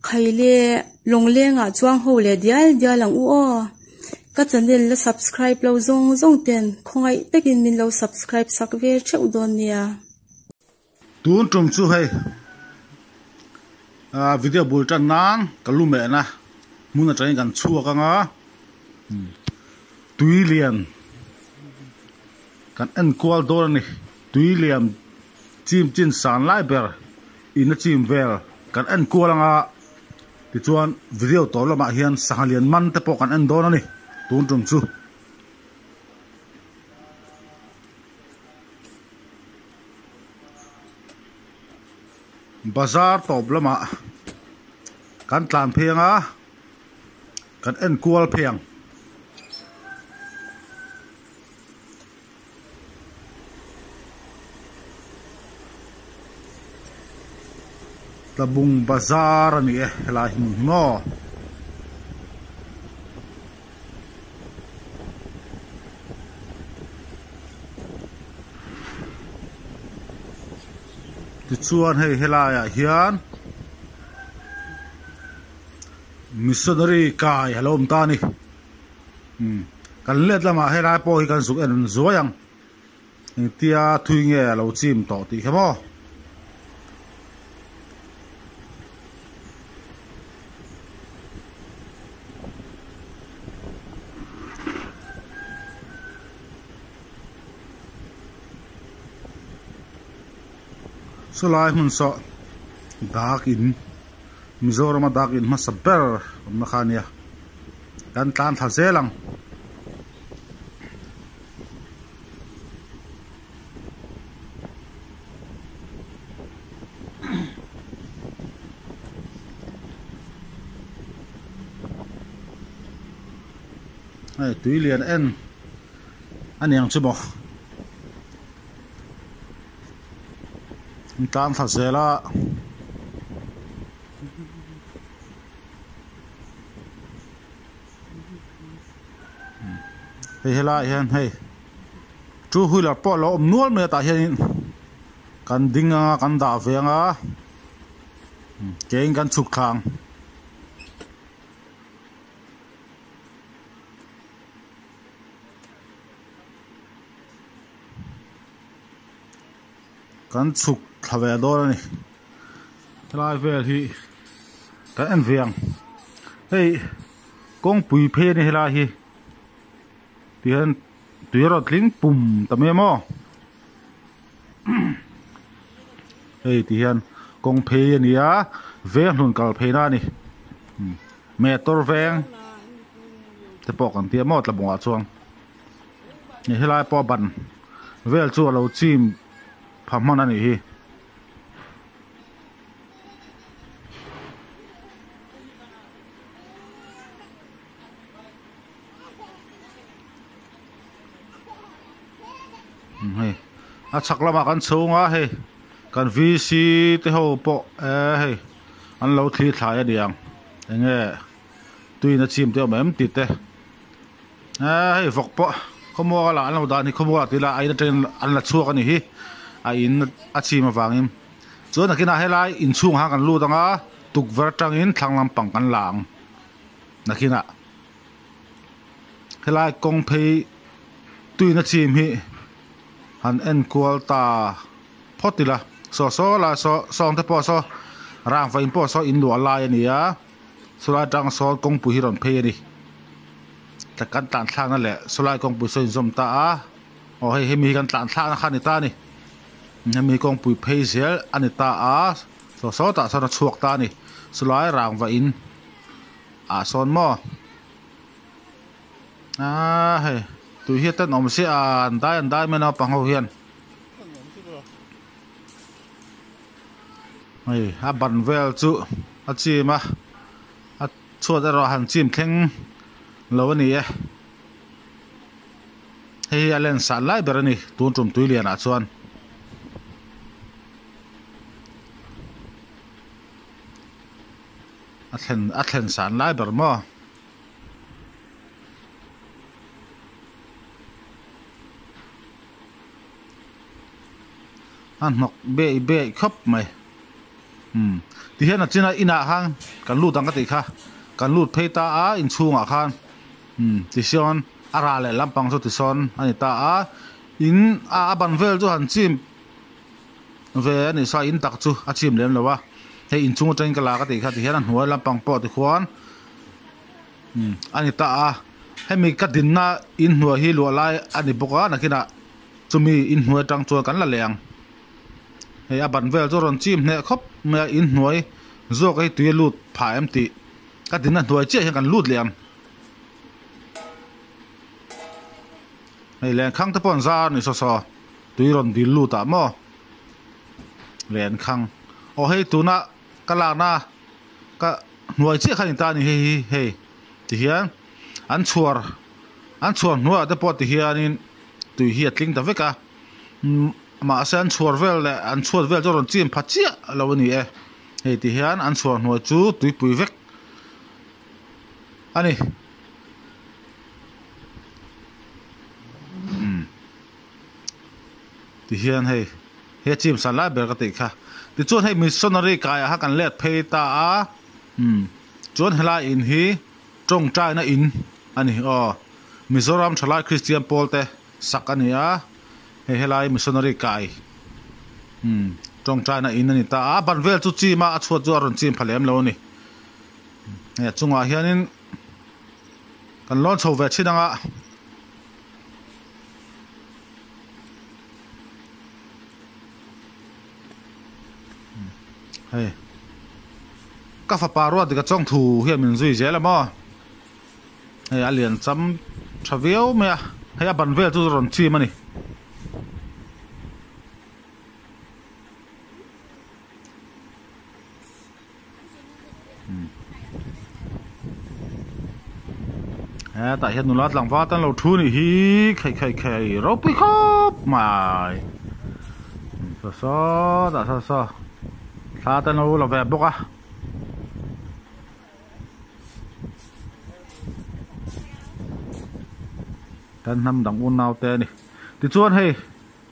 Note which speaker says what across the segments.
Speaker 1: khai le long le nga chuang ho le dial dial ang u o ka channel la subscribe lo zong zong ten khongai takin min lo subscribe sak ve cheu don nia
Speaker 2: tun tum chu hai video bulletin nang kalume na muna trai kan chua ka nga tuilian kan en kwal dor ni tuiliam chim chin san lai ber in chim vel kan en kwal nga ti chuan video to lama hian sangalian man te po kan en don ani tun tum chu bazar top lama kan tlan phenga kan en kwal pheng tabung bazar ani lai mo ti chuan hei helaya hian missionary kai halom ta ni kan let lama helai po hi kan suk en zoyang tia thui nge lo chim to ti khamo so lai mun so dak in Mizoram dak in ma saber ma khania kan tlan tha zelang ai tuilian en aniang chumo tan tha zela hei helai hian hei chu huila po lo om nual me ta hian kan dinga kan da venga keng kan chuk thang kan chuk thave do ni lai vel hi kan en viang hei kong pui phe ni helai hi tian tuiro tling pum tame mo hei tian kong phe ni a ve hlun kal phe na ni me tor veng te pok an tia mo tla bonga chuang ni helai po ban vel chu lo chim phamman ani hi hei a chaklama kan chunga hei kan vc te ho po hei an lo thli thlai adiang enge tuina chim te mem ti te hei vok po khomo la an lo da ni khomo ti la ai na train an la chuak ani hi a in a chima wangin chuan akina helai in chung ha kan lu danga tukver tangin thanglam pang kan lang nakina helai kong phei tuina chim hi han en kwal ta photila so la so song te po so rang fa in po so in lu ala ani ya sula tang so kong pu hi ron phei ani ta kan tan thlang na le sula kong pu so in zom ta a o hei mi kan tan thlang na khani ta ni mi kong pui phei zel ani ta a so ta so na chuak ta ni sulai rang va in a son mo hei tu hi tan om se an dai me na pang ho hian hei a ban vel chu a chima a chuat ro han chim thleng lo ni e hei alen san lai berani tun tum tuilian a chuan a thlen san lai ber mo an nok be khop mai ที่เห็นน่ะจีน่ะอินาข้างกันลูดตังกติค่ะกันลูดเพตาอินชูงอ่ะข้างที่ซ้อนอาราเลยลำปังสุดที่ซ้อนอันนี้ตาอินบันเวลจู่หันจิมเวนี่ซอยอินตักจู่จิมเลี้ยงเลยวะให้อินชูงจังกลากติค่ะที่เห็นหัวลำปังปอดที่ขวานอันนี้ตาให้มีกระดินน่ะอินหัวฮีลัวไลอันนี้บอกว่านักกินจะมีอินหัวจังจัวกันละแรงให้บันเวลจู่รอนจิมเนี่ยครบเมื่ออินหัวโจกให้ตัวลูดผ่าเอ็มติกระดินน่ะหัวเจี๊ยให้กันลูดเลี้ยงให้แรงข้างตะปอนซานี่ซอตัวรอนดิลูตามอแรงข้างโอ้ให้ตัวน่ะกะลาน่ะก็หัวเจี๊ยขันตานี่เฮ้ที่เฮียอันชัวหัวตะปอที่เฮียนี่ตัวเฮียทิ้งตะเวกะมาเส้นชัวเวลเลยอันชัวเวลจะรอนจีมพัชเจียแล้ววันนี้เฮ้ที่เฮียอันชัวหัวจูตัวปุยเวกอันนี้ที่เฮียนให้จิมสันไลเบอร์กติค่ะที่ชวนให้มิสซันนารีกายฮักกันเล็ดเพตาชวนให้ลายอินฮีจงใจนะอินอันนี้มิโซรัมชลายคริสเตียนโปลเตสักอันนี้ให้ลายมิสซันนารีกายจงใจนะอินอันนี้ตาบันเวลจุจีมาชวดจวนจิมพลเลมแล้วนี่เนี่ยจงว่าเฮียนินกันล้อนโชว์เวชิดังก็ฟ้าปารวดก็จ้องถูเฮียมินซุยเจแล้วมั้งให้อาเลียนซ้ำชาเวลเมียให้บันเวลทุรนชีมันนี่แต่เห็นหนูรัดหลังฟ้าตั้งเราทุนฮีไข่เราไปครับมาซอแต่ซอถ้าตั้งเราแบบบอกท่านนำดังอุ่นเอาแต่นี่ที่ชวนให้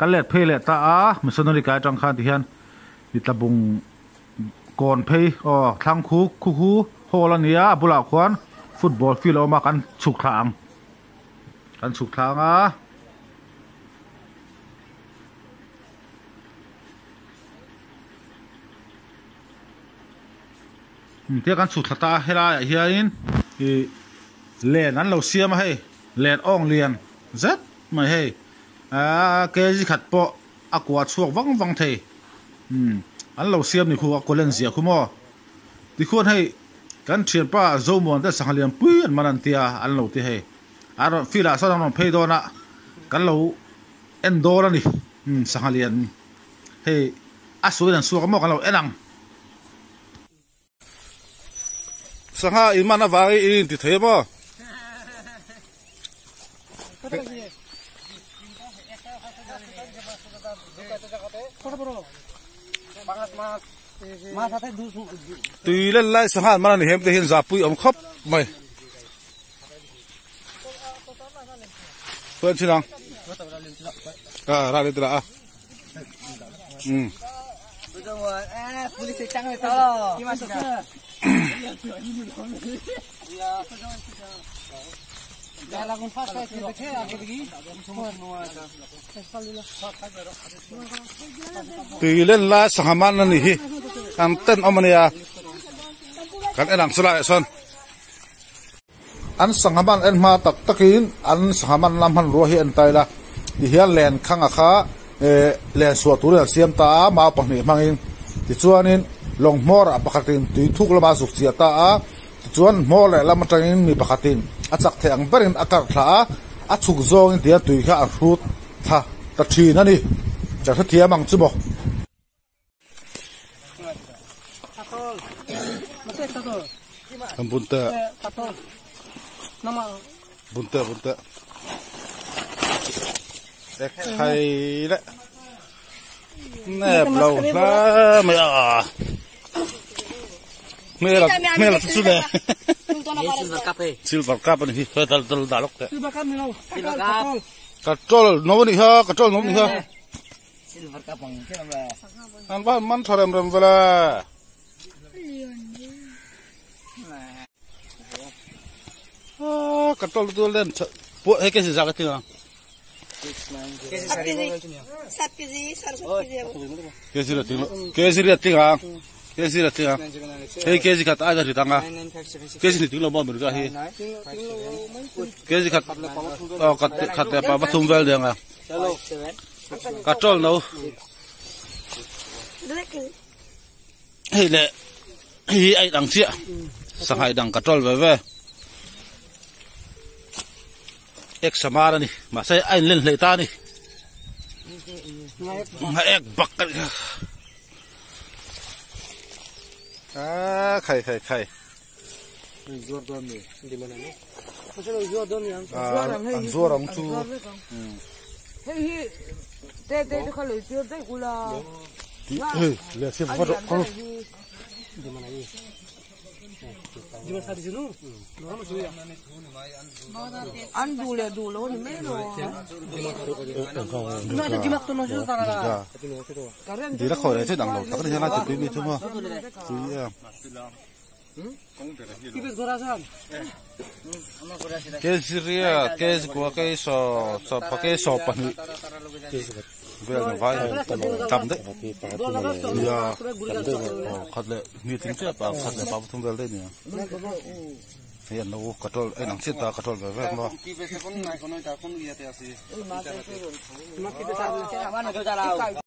Speaker 2: กันเล็ดเพลเล็ดตามิสนริกาจังคันที่เห็นที่ตะบุงก่อนเพลทางคูโฮลันเนียบุลาควันฟุตบอลฟิลออกมากันสุกทางเที่ยกันสุดตาให้ได้เฮียอินเล่นนั้นเราเสียมาให้เล่นอ่องเลียนเซ็ตมาให้เกจิขัดปะกวาดช่วงวังเทอันเราเสียมนี่คือก็เล่นเสียคุณหมอที่ควรให้กันเชียนป้าโจมวันแต่สังเลียนปุ้ยมันนั่นเตียอันเราที่ให้ฟิลาสอนน้องเพย์โดนะกันเราเอ็นโดแล้วนี่สังเลียนให้สวยนั่นสวยก็มอกันเราเอ็นังสังหาอิมันอะไรอินติเทปะตุยเล่นไล่สังหารมันนี่เห็นแต่เห็นจับปุยอมครบไหมเพื่อนชิลังราเล่นตัวpolisi cang itu gimana jalan konfas itu deket aku lagi tuilen la sangaman nih anten omania kan enang selai son an sangaman en ma tak takin an sangaman lamhan rohi entai la hian len khang akha len suat tur siam ta ma pahni mangin ti chuanin long mor a pakhatin tui thuk lama suk chia ta chuan mor le lama tangin mi pakhatin achak theng berin akar thla a chuk zong in tia tui kha a hrut tha ta thi na ni cha tha thia mang chu bo bunta bunta để khai đấy nè lâu la mày là chút này silver cup này hơi tao đào lóc đấy cà trol nó đi ha silver cup bằng cái này ăn bao mắm thò rầm rầm vậy katol tu len po he ke si jagat tinga ke si ra tinga he ke si kat ada di tanga ke si tinglo mo mer ga he ke si kat kat pa bathum vel dia nga katol no he le hi ai dang chia sangai dang katol ve ve ek samara ni masai ai len le ta ni ngai ek bakal khai
Speaker 3: Jordan ni di mana ni
Speaker 4: Pasal Jordan yang
Speaker 2: an zorang chu
Speaker 4: hei te kalau itu te gula
Speaker 2: le se foto ko
Speaker 3: di mana ni
Speaker 4: jual satu jenuh dulu ni melo no ada jimak tu nasi tarara
Speaker 2: di la khore che dang lo tak ni na chu mi chu ma chu ya
Speaker 4: ibis gorasan
Speaker 2: ke siria ke ko ke so pakai so pa ni vel no vai tam de ya khat le meeting che pa khat le pa thum vel de ni ya no katol nang sita katol ve ve ma
Speaker 3: ki be se kon nai kon ta kon ia te asi
Speaker 4: Mak kita sana mana kita tahu